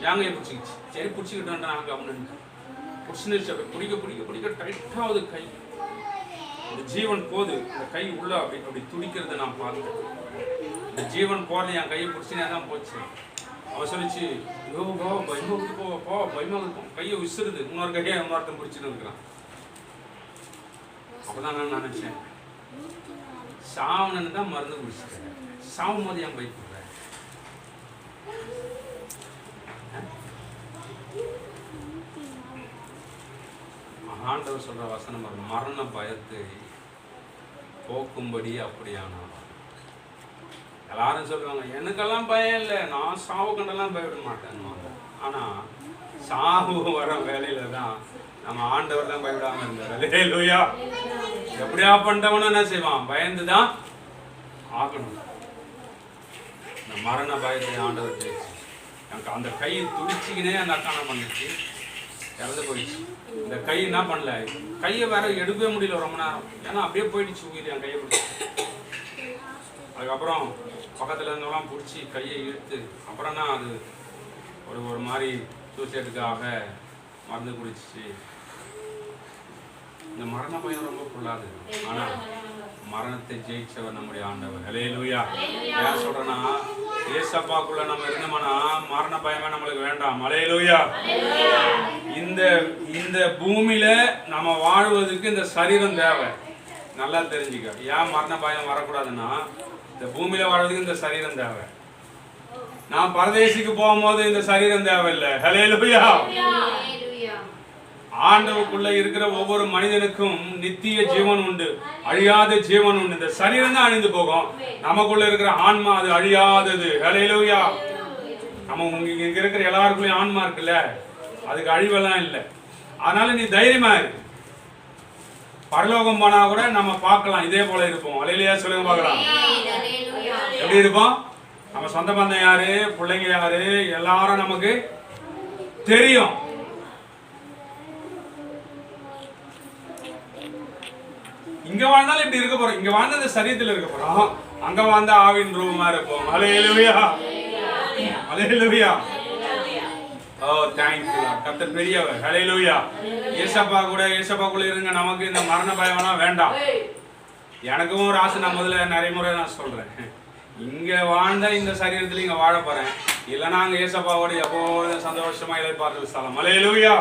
என் கையை பிடிச்சிக்கிச்சு. சரி பிடிச்சிக்கிட்டோன்ட்டு நாங்கள் கவனிச்சு பிடிச்சிருச்சு. அப்படி பிடிக்க பிடிக்க பிடிக்க டைட்டாகுது கை. இந்த ஜீவன் போகுது, இந்த கை உள்ள அப்படி அப்படி துடிக்கிறத நான் பார்த்தேன். இந்த ஜீவன் போகிறது என் கையை பிடிச்சினே தான் போச்சு. அவன் சொல்லிச்சு, யோ போ பயமாக போ பயமாக இருக்கும். கையை விசுறுது, இன்னொரு கையை இன்னொருத்தன் பிடிச்சிட்டு இருக்கிறான். அப்போதான் நான் நினச்சேன், சாவனன்னு தான் மருந்து குடிச்சிட்டேன், சாவும் போது என் பயப்படுறேன். ஆண்டவர் சொல்ற வசனம், மரண பயத்தை போக்கும்படி அப்படியானா. எல்லாரும் சொல்லுவாங்க, எனக்கெல்லாம் பயம் இல்லை, நான் சாவு கண்டெல்லாம் பயப்பட மாட்டேன்னு. ஆனா சாவு வர வேலையில தான் நம்ம ஆண்டவர் தான் பயப்படாம இருந்தார். அல்லேலூயா. எப்படியா பண்ணிட்டவனும் என்ன செய்வான், பயந்துதான் ஆகணும். இந்த மரண பயத்தை ஆண்டவர் ஜெயிச்சு எனக்கு அந்த கை துடிச்சிக்கினே அந்த அக்கா என்ன பண்ணிச்சு, இறந்து போயிடுச்சு. இந்த கை என்ன பண்ணல, கையை வேற எடுக்கவே முடியல ரொம்ப நேரம், ஏன்னா அப்படியே போயிடுச்சு உயிர் என் கையை பிடிச்சி. அதுக்கப்புறம் பக்கத்தில் இருந்தவங்களாம் பிடிச்சி கையை இழுத்து அப்புறம் தான் அது ஒரு மாதிரி சூசைடுக்காக மருந்து குடிச்சிச்சு. இந்த மரண பயம் ரொம்ப பொல்லாது, ஆனால் மரணத்தை ஜெயிச்சவர் நம்முடைய ஆண்டவர். ஹல்லேலூயா. ஏன் சொல்றேன்னா, ஏசப்பாக்குள்ள நம்ம இருந்தோம்னா மரண பயமே நம்மளுக்கு வேண்டாம். ஹல்லேலூயா. இந்த பூமியில நம்ம வாழ்வதற்கு இந்த சரீரம் தேவை. நல்லா தெரிஞ்சுக்க. ஏன் மரண பயம் வரக்கூடாதுன்னா, இந்த பூமியில வாழ்வதற்கு இந்த சரீரம் தேவை. நான் பரதேசிக்கு போகும்போது இந்த சரீரம் தேவையில்லை. ஹல்லேலூயா. ஆண்டவருக்குள்ள இருக்கிற ஒவ்வொரு மனிதனுக்கும் நித்திய ஜீவன் உண்டு, அழியாத ஜீவன் உண்டு. இந்த சரீரம் தான் அழிந்து போகும், நமக்குள்ள இருக்கிற ஆன்மா அது அழியாதது. ஹல்லேலூயா. நம்ம இங்க இருக்கிற எல்லாருக்குள்ளயும் ஆன்மா இருக்குல்ல, அதுக்கு அழிவெல்லாம் இல்லை. அதனால நீ தைரியமா இரு. பரலோகம் போனா கூட நம்ம பார்க்கலாம், இதே போல இருப்போம். ஹல்லேலூயா சொல்லுங்க பார்க்கலாம். எப்படி இருப்போம்? நம்ம சொந்த பந்தம் யாரு, பிள்ளைங்க யாரு, எல்லாரும் நமக்கு தெரியும். இங்க வாழ்ந்தாலும் இப்படி இருக்க போறோம், இங்க வாழ்ந்த சரீரத்தில் இருக்க போறோம், அங்க வாழ்ந்த ஆவின் ரூபமா இருப்போம். Hallelujah. Hallelujah. Oh thank you. கர்த்தர் பெரியவர். ஹல்லேலூயா. ஏசப்பாக்குள்ள இருங்க. நமக்கு இந்த மரண பயம்லாம் வேண்டாம். எனக்கும் ஒரு ஆசை, நான் முதல்ல நிறைய முறை நான் சொல்றேன், இங்க வாழ்ந்த இந்த சரீரத்துல இங்க வாழ போறேன், இல்லைன்னா அங்க ஏசப்பாவோட எப்போதும் சந்தோஷமா இளைப்பாறுதல் ஸ்தலம். ஹல்லேலூயா.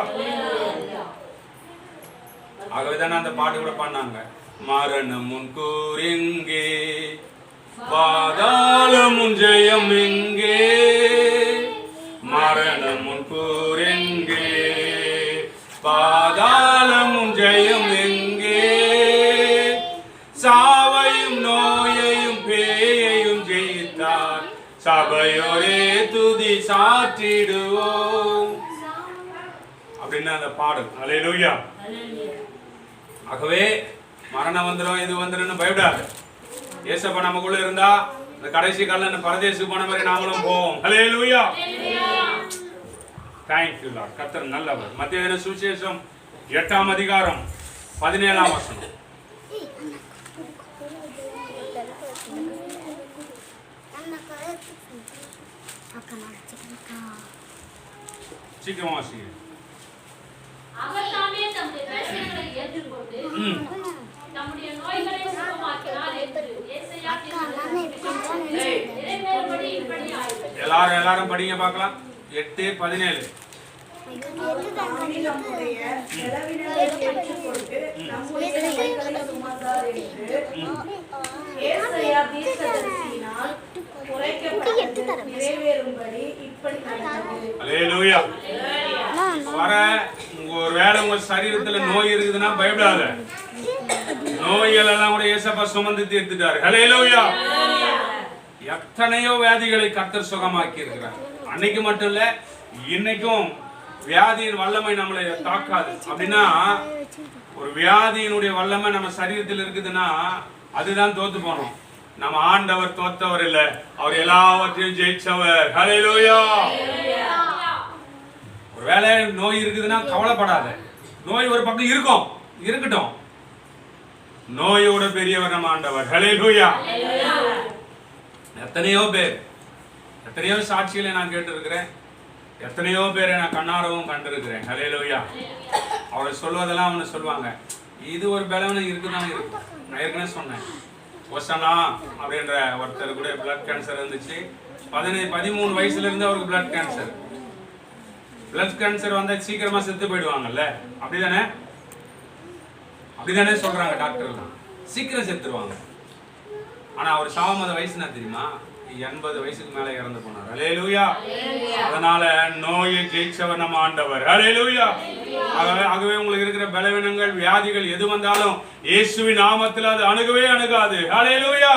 ஆகவேதான் அந்த பாட்டு கூட பண்ணாங்க. மரணம் முன்கூர் எங்கே, பாதாளம் முன் ஜெயம் எங்கே, மரணம் முன்கூர் எங்கே, பாதாளம் முன் ஜெயம் எங்கே, சாவையும் நோயையும் பேயையும் ஜெயித்தார், சபையோரே துதி சாற்றிடுவோம் அப்படின்னு அந்த பாடல். ஹல்லேலூயா. ஆகவே மரணம் வந்துடும், இது வந்துடும் பயப்படாது. ஏசப்பா நமக்குள்ள இருந்தா இந்த கடைசி காலம் பரதேசுக்கு போன மாதிரி நாமளும் போவோம். ஹல்லேலூயா. Thank you lord. கர்த்தர் நல்லவர். மத்தேயு சுவிசேஷம் 8ஆம் அதிகாரம் 17ஆம் வசனம். சீக்கிரம் வாசிங்க. அவர் தாமே தம்முடைய தரிசனங்களை ஏற்றுக்கொண்டு நம்முடைய நோய்களை சுகமாக்கினார் என்று ஏசாயா நிறைவேறும்படி இப்படி ஆயிற்று. எல்லாரும் படிங்க பார்க்கலாம். 8:17. நம்முடைய செலவினங்களை ஏற்றுக்கொண்டு நம்முடைய நோய்களை சுமந்தார் என்று ஏசாயா தீர்க்கதரிசியினால் உரைக்கப்பட்டது நிறைவேறும்படி இப்படி நடந்தது. ஹல்லேலூயா. ஒருவேளை உங்க சரீரத்துல நோய் இருக்குதுன்னா பயப்படாத. நோய்கள் எல்லாம் கூட ஏசப்பா சுமந்து தீர்த்துட்டாரு. ஹல்லேலூயா. எத்தனையோ வியாதிகளை கர்த்தர் சுகமாக்கி இருக்கிறார். அன்னைக்கு மட்டும் இல்ல, இன்னைக்கும் வியாதியின் வல்லமை நம்மளை தாக்காது. அப்படின்னா ஒரு வியாதியினுடைய வல்லமை நம்ம சரீரத்தில் இருக்குதுன்னா அதுதான் தோத்து போனோம். நம்ம ஆண்டவர் தோத்தவர் இல்ல, அவர் எல்லாவற்றையும் ஜெயிச்சவர். ஹல்லேலூயா. ஒருவேளை நோய் இருக்குதுன்னா கவலைப்படாத. நோய் ஒரு பக்கம் இருக்கட்டும். நோயோட பெரியவர் நம்ம ஆண்டவர். ஹல்லேலூயா. எத்தனையோ சாட்சிகளை நான் கேட்டிருக்கிறேன், எத்தனையோ பேரை நான் கண்ணாரவும் கண்டிருக்கிறேன். ஹல்லேலூயா. அவரை சொல்வதெல்லாம் அவனு சொல்லுவாங்க, இது ஒரு பலவீனம் இருக்குதான் இருக்கு. நான் ஏற்கனவே சொன்னேன், ஒசனா அப்படின்ற ஒருத்தர் கூட பிளட் கேன்சர் இருந்துச்சு. 13 வயசுல இருந்து அவருக்கு பிளட் கேன்சர் வந்தா சீக்கிரமா செத்து போயிடுவாங்கல்ல, அப்படிதானே சொல்றாங்க டாக்டர்லாம், சீக்கிரம் செத்துருவாங்க. ஆனா அவர் சாவமத வயசுனா தெரியுமா, 80 வயசுக்கு மேல இறந்து போனார். ஹல்லேலூயா. அதனால நோயை ஜெயிச்சவர் நம்ம ஆண்டவர். ஹல்லேலூயா. ஆகவே உங்களுக்கு இருக்கிற பலவீனங்கள், வியாதிகள் எது வந்தாலும் இயேசுவின் நாமத்தில் அது அணுகாது. ஹல்லேலூயா.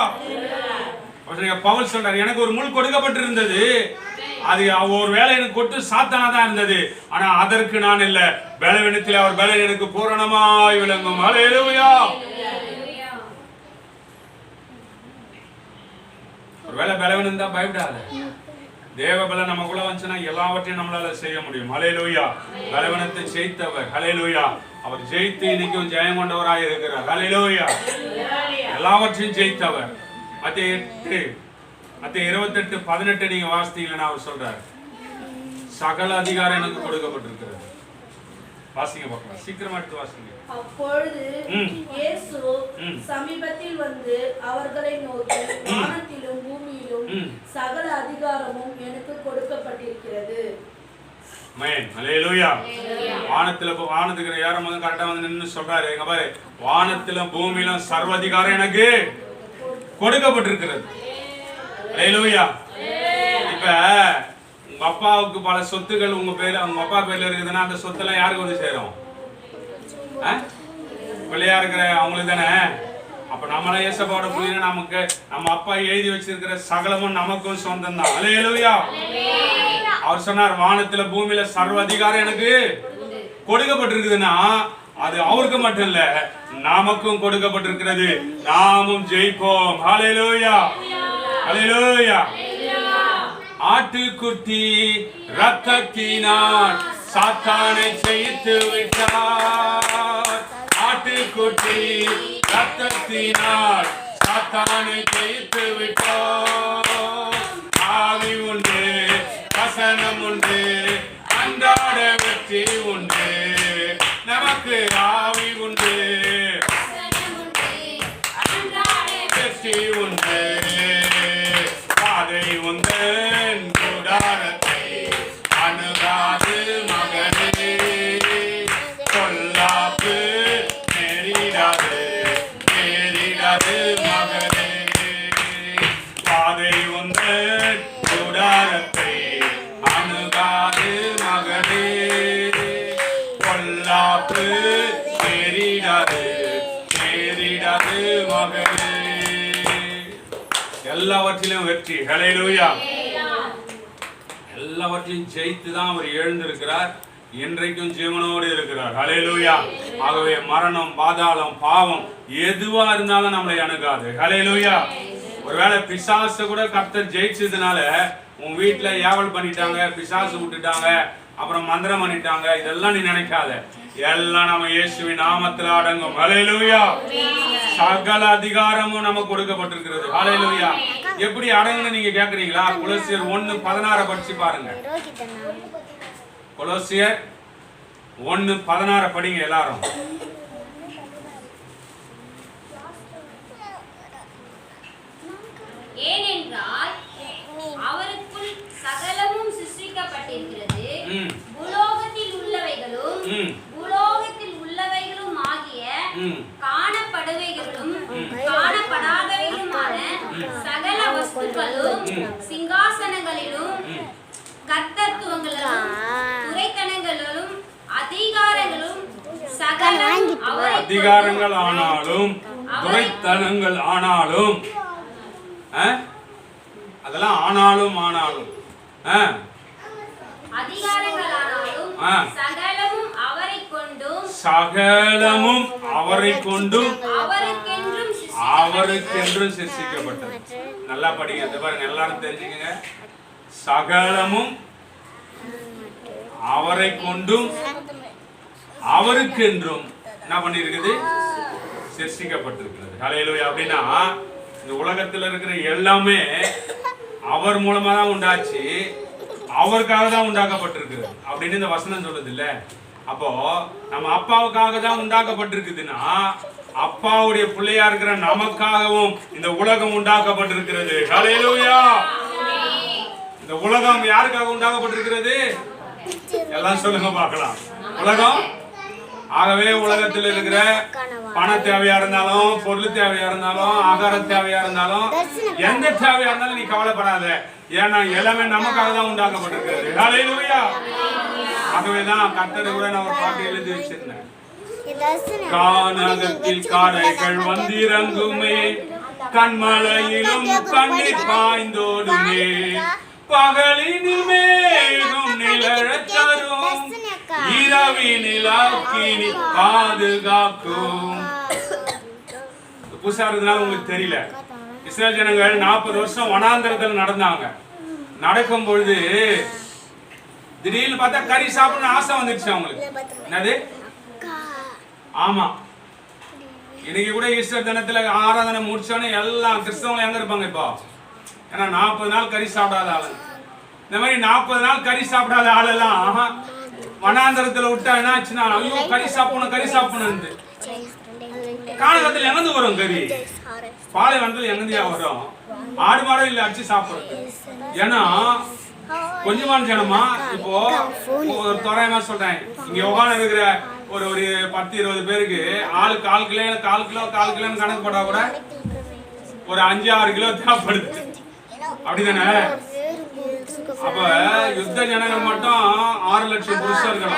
பவுல் சொல்றார், எனக்கு ஒரு முள் கொடுக்கப்பட்டிருந்தது, அது ஒரு வேலை எனக்கு கொட்டு சாத்தானா தான் இருந்தது, ஆனா அதற்கு நான் இல்ல, பலவீனத்தில் அவர் பலன் எனக்கு பூரணமாய் விளங்கும். ஹல்லேலூயா. ஒருவேளை பலவீனம் தான் பயப்படாத. தேவபலம் நமக்குள்ள வந்துச்சுன்னா எல்லாவற்றையும் நம்மளால செய்ய முடியும். ஹல்லேலூயா. பலவீனத்தை ஜெயித்தவர். ஹல்லேலூயா. அவர் ஜெயித்து இன்னைக்கும் ஜெயம் கொண்டவராக இருக்கிறார். ஹல்லேலூயா. எல்லாவற்றையும் ஜெயித்தவர். மத்தேயு 28:18 நீங்க வாசித்தீங்கன்னா அவர் சொல்றாரு, சகல அதிகாரம் எனக்கு கொடுக்கப்பட்டிருக்கிறது. வாசிங்க பார்க்கலாம், சீக்கிரமா எடுத்து வாசிங்க. அப்பொழுது இயேசு சமீபத்தில் வந்து அவர்களை நோக்கி, வானத்திலும் பூமியிலும் சகல அதிகாரமும் எனக்கு கொடுக்கப்பட்டிருக்கிறது. ஆமென். ஹல்லேலூயா. வானத்துக்கு யாரும் வந்து கரெக்டா வந்து நின்னு சொல்றாரு, எங்க பாரு, வானத்திலும் பூமியிலும் சர்வ அதிகாரம் எனக்கு கொடுக்கப்பட்டிருக்கிறது. ஹல்லேலூயா. இப்ப உங்க அப்பாவுக்கு பல சொத்துக்கள் உங்க பேர்ல, உங்க அப்பா பேர்ல இருக்குதுன்னா அந்த சொத்தெல்லாம் யாருக்கு வந்து சேரும்? பிள்ளையா இருக்கிற அவங்களுக்கு தானே. அப்ப நம்மள இயேசுவோட புள்ளினா நமக்கு நம்ம அப்பா எழுதி வச்சிருக்கிற சகலமும் நமக்கும் சொந்தம் தான். ஹல்லேலூயா. அவர் சொன்னார், வானத்துல பூமியில சர்வ அதிகாரம் எனக்கு கொடுக்கப்பட்டிருக்குதுன்னா அது அவருக்கு மட்டும் இல்ல, நமக்கும் கொடுக்கப்பட்டிருக்கிறது. நாமும் ஜெயிப்போம். ஹல்லேலூயா. ஹல்லேலூயா. ஆட்டுக்குட்டி ரத்தத்தினால் சாத்தானை ஜெயித்து விட்டார். ஆட்டுக்குட்டி ரத்தத்தினால் சாத்தானை ஜெயித்து விட்டார். ஆவி உண்டு, வசனம் உண்டு, அன்றாட வெற்றி உண்டு. நமக்கு ஆவி உண்டு, வெற்றி உண்டு. பாதை உந்தன் கூடாரத்தை அணுகாது மகனே, பொல்லாப்பு நேரிடாது மகனே. பாதை உந்தன் கூடாரத்தை அணுகாது மகனே, பொல்லாப்பு நேரிடாது மகனே. எல்லாவற்றிலும் வெற்றி. ஹல்லேலூயா. எல்லாவற்றையும் ஜெயித்து தான் அவர் எழுந்திருக்கிறார். இன்றைக்கும் ஜீவனோடு இருக்கிறார். ஹல்லேலூயா. ஆகவே மரணம், பாதாளம், பாவம் எதுவா இருந்தாலும் நம்மளை அணுகாது. ஹல்லேலூயா. ஒருவேளை பிசாசு கூட கர்த்தர் ஜெயிச்சதுனால உன் வீட்டுல ஏவல் பண்ணிட்டாங்க, பிசாசு விட்டுட்டாங்க, அப்புறம் மந்திரம் பண்ணிட்டாங்க, இதெல்லாம் நீ நினைக்காத. எல்லாம் நம்ம இயேசுவின் நாமத்தில் அடங்கும். ஹல்லேலூயா. சகல அதிகாரமும் நமக்கு கொடுக்கப்பட்டிருக்கிறது. ஹல்லேலூயா. எப்படி அடங்குன்னு நீங்க கேக்குறீங்களா? கொலோசியர் 1:16 படிச்சு பாருங்க. கொலோசியர் 1:16 படிங்க எல்லாரும். ஏனென்றால் அவருக்குள் சகலமும் சிருஷ்டிக்கப்பட்டிருக்கிறது, பூலோகத்தில் உள்ளவைகளும் ஆகிய காணப்படுவைகளும் காணப்படாதவைகளுமான சகல வஸ்துக்களும், சிங்காசனங்களிலும் கர்த்தத்துவங்களிலும் துரைத்தனங்களிலும் அதிகாரங்களும் சகலம் அதிகாரங்கள் ஆனாலும் துரைத்தனங்கள் ஆனாலும் அதெல்லாம் ஆனாலும் சகலமும் அவரை கொண்டும் அவருக்கென்றும் சிருஷ்டிக்கப்பட்டது. நல்லா படிங்க, இந்த பாருங்க, எல்லாரும் தெரிஞ்சுக்கங்க. சகலமும் அவரை கொண்டும் அவருக்கென்றும் என்ன பண்ணிருக்குது? சிருஷ்டிக்கப்பட்டிருக்கிறது. ஹல்லேலூயா. அப்படின்னா இந்த உலகத்துல இருக்கிற எல்லாமே அவர் மூலமா தான் உண்டாச்சு, அவருக்காக தான் உண்டாக்கப்பட்டிருக்கிறது அப்படின்னு இந்த வசனம் சொல்லுது இல்ல. அப்போ நம்ம அப்பாவுக்காக தான் உண்டாக்கப்பட்டிருக்குதுன்னா அப்பாவுடைய பிள்ளையா இருக்கிற நமக்காகவும் இந்த உலகம் உண்டாக்கப்பட்டிருக்கிறது. ஹல்லேலூயா. இந்த உலகம் யாருக்காக உண்டாக்கப்பட்டிருக்கிறது? எல்லாம் சொல்லுங்க பார்க்கலாம். உலகம். ஆகவே உலகத்தில் இருக்கிற பண தேவையா இருந்தாலும், பொருள் தேவையா இருந்தாலும், ஆகார தேவையா இருந்தாலும், எந்த தேவையா இருந்தாலும் நீ கவலைப்படாத. ஏன்னா எல்லாமே நமக்காக தான் உண்டாக்கப்பட்டிருக்கிறது. ஹல்லேலூயா. ஆகவேதான் கர்த்தர் கூட நான் ஒரு பாட்டு எழுதி வச்சிருந்தேன். கானகத்தில் காடைகள் வந்திறங்குமே, கண்மலையிலும் கண்ணீர் பாய்ந்தோடுமே, பகலினில் மேகம் நிழறத் தரும், இரவினில் அக்கினி பாதுகாக்கும். புதுசா இருந்ததுனால உங்களுக்கு தெரியல. இஸ்ரேல் ஜனங்கள் 40 வருஷம் வனாந்தரத்தில் நடந்தாங்க. நடக்கும் பொழுது திடீர்னு பார்த்தா கறி சாப்பிடணும்னு ஆசை வந்துடுச்சு அவங்களுக்கு. என்னது? ஆமா, இன்னைக்கு கூட ஈஸ்டர் தினத்துல ஆராதனை முடிச்சோன்னு எல்லாம் கிறிஸ்தவங்களும் எங்க இருப்பாங்க இப்போ? ஏன்னா 40 நாள் கறி சாப்பிடாத ஆளு. இந்த மாதிரி 40 நாள் கறி சாப்பிடாத ஆளெல்லாம் வனாந்தரத்துல விட்டா என்ன ஆச்சுன்னா, ஐயோ கறி சாப்பிடணும் காலகட்டத்தில் எங்கேருந்து வரும் கறி? பாலைவனத்தில் எங்கேருந்தியா வரும்? ஆடு மாடும் இல்லை அடிச்சு சாப்பிடுறது. ஏன்னா கொஞ்சமான ஜனமா. இப்போ ஒரு தோராயமா சொல்றேன், இங்க உட்காந்து இருக்கிற ஒரு 10-20 பேருக்கு ஆளுக்கு 1/4 கிலோன்னு கணக்கு போட்டா கூட ஒரு 5-6 கிலோ தேவைப்படுது. அப்படிதானே? அப்ப யுத்த ஜனங்கள் மட்டும் 6 லட்சம் புருஷர்களும்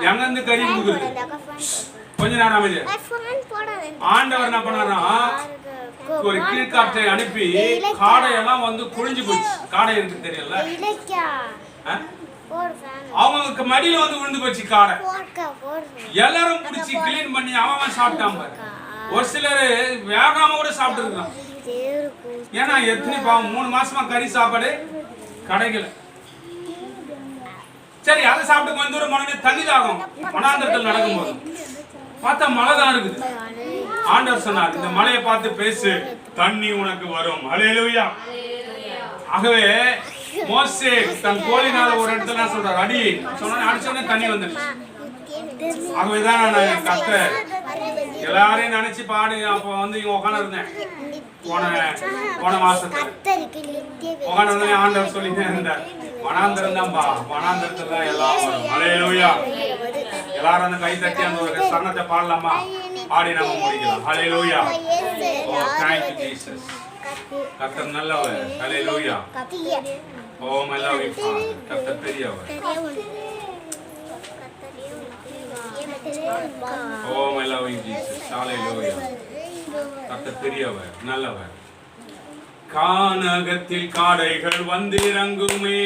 எங்க இருந்து கறி கொடுக்குது? கொஞ்ச நேரம் அமைதி. ஆண்டவர் என்ன பண்ணாரா, ஒரு கீழ்காற்றை அனுப்பி காடையெல்லாம் வந்து குழிஞ்சு போச்சு. காடை இருக்கு தெரியல, அவங்களுக்கு மடியில வந்து விழுந்து போச்சு காடை. எல்லாரும் பிடிச்சி கிளீன் பண்ணி அவன் சாப்பிட்டாங்க. ஒரு சிலர் வேகாம கூட சாப்பிட்டு இருக்கான். ஏன்னா எத்தனை பாவம், 3 மாசமா கறி சாப்பாடு கிடைக்கல. சரி, அதை சாப்பிட்டு கொஞ்ச தூரம் போனே தண்ணி தாகம் வனாந்தரத்தில் நடக்கும்போது பார்த்தா மழை தான் இருக்குது. ஆண்டவர் சொன்னார், இந்த மலையை பார்த்து பேசு, தண்ணி உனக்கு வரும். அல்லேலூயா. ஆகவே மோசே தன் கோலினால ஒரு இடத்துல சொல்றாரு, அடி சொன்ன அடிச்சோடனே தண்ணி வந்துடுச்சு. ஆகவேதான் நான் கர்த்தர் எல்லாரையும் நினைச்சு பாடு. அப்போ வந்து இங்க உட்காந்து இருந்தேன். போன மாசத்துல உட்காந்து ஆண்டவர் சொல்லிட்டே இருந்தார், வனாந்தரம் தான்பா, வனாந்தரத்துல எல்லாம் வரும். அல்லேலூயா. எல்லாரும் அந்த கை தட்டி அந்த ஒரு சரணத்தை பாடலாமா? பாடி நம்ம முடிக்கலாம். அல்லேலூயா. ஓ thank you Jesus. கர்த்தர் நல்லவர். அல்லேலூயா. ஓ my love you Father. கர்த்தர் பெரியவர். ஓ my love you Jesus. அல்லேலூயா. கர்த்தர் பெரியவர், நல்லவர். கானகத்தில் காடைகள் வந்திறங்குமே,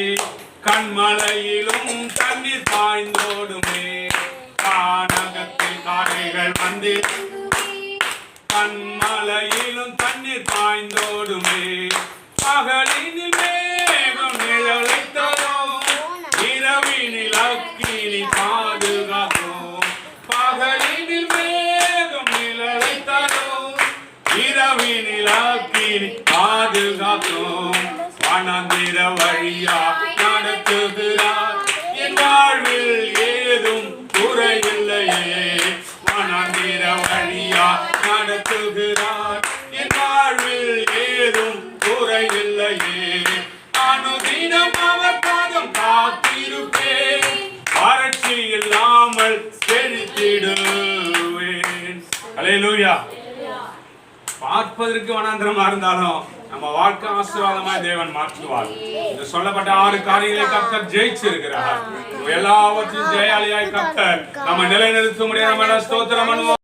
கண்மலையிலும் தண்ணீர் பாய்ந்தோடுமே. கானகத்தில் காடைகள் வந்திறங்குமே, கண்மலையிலும் தண்ணீர் பாய்ந்தோடுமே. பகலினில் மேகம் நிழலை தரும், இரவினில் அக்கினி பாதுகாக்கும். பகலினில் மேகம் நிழலை தரும், இரவினில் அக்கினி பாதுகாக்கும். வனாந்திர வழியா நடத்துகிறார், என் வாழ்வில் ஏதும் குறையில்லையே. வனாந்திர வழியா நடத்துகிறார், என் வாழ்வில் ஏதும் குறையில்லையே. அனுதினம் அவர் பாதம் காத்திருப்பேன், வறட்சி இல்லாமல் செழித்திடுவேன். அல்லேலூயா. பார்ப்பதற்கு வனாந்திரமா இருந்தாலும் நம்ம வாழ்க்கை ஆசீர்வாதமாய் தேவன் மாற்றுவார். இந்த சொல்லப்பட்ட 6 காரியங்களை கர்த்தர் ஜெயிச்சிருக்கிறார். எல்லாவற்றையும் ஜெயாலியாய் கர்த்தர் நம்ம நிலைநிறுத்த முடியாத ஸ்தோத்திரம் பண்ணுவோம்.